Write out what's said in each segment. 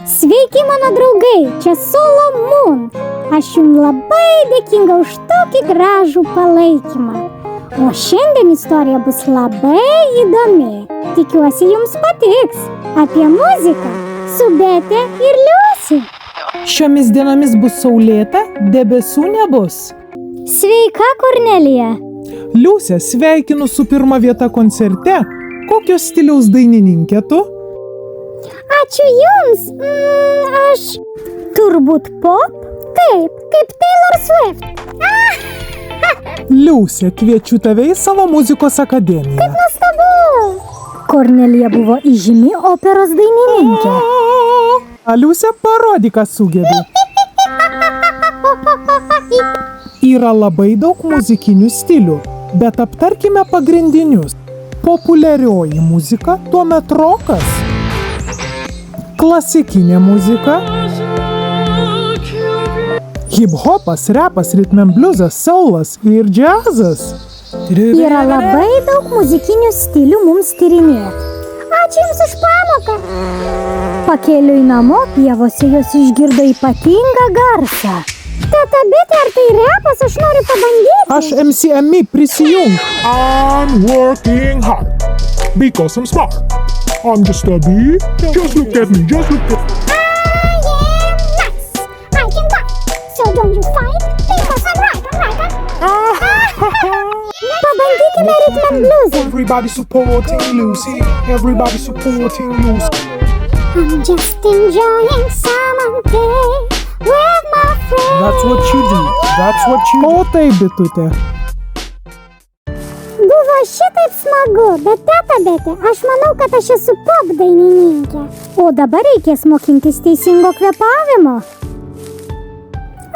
Sveiki, mano draugai, čia Solomon. Aš jums labai dėkinga už tokį gražų palaikymą. O šiandien istorija bus labai įdomi. Tikiuosi, jums patiks. Apie muziką su Betė ir Liusi. Šiomis dienomis bus saulėta, debesų nebus. Sveika, Kornelija. Liusė, sveikinu su pirma vieta koncerte. Kokio stiliaus dainininkė tu? Ačiū jums. Aš turbūt pop? Taip, kaip Taylor Swift. Liusė, kviečiu tave į savo muzikos akademiją. Kaip nuostabu. Kornelija buvo įžymi operos dainininkė. Liusė, parodyk, ką sugebi. Yra labai daug muzikinių stilių, bet aptarkime pagrindinius. Populiarioji muzika, tuomet rokas. Klasikinė muzika. Hip-hopas, rapas, rhythm and bluesas, soulas ir džiazas. Yra labai daug muzikinių stilių mums tyrinėti. Ačiū jums už pamoką. Pakeliui namo pievose jos išgirdo ypatingą garsą. Teta Betė, ar tai rapas? Aš noriu pabandyti. Aš MCMI prisijung. I'm working hard because I'm smart. I'm just a bee. Just look at me, just look at me. I am nice. I can fight. So don't you fight because I'm right. Pabandykime rhythm and bluesą. Everybody supporting Lucy. Everybody supporting Lucy. I'm just enjoying summer day with my friends. That's what you do. That's what you do. O tai, bitutė. Buvo šitaip smagu, bet teta Betė, aš manau, kad aš esu pop dainininkė. O dabar reikės mokintis teisingo kvėpavimo.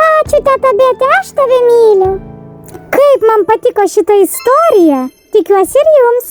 Ačiū, teta Betė, aš tave myliu. Kaip man patiko šita istorija, tikiuosi ir jums.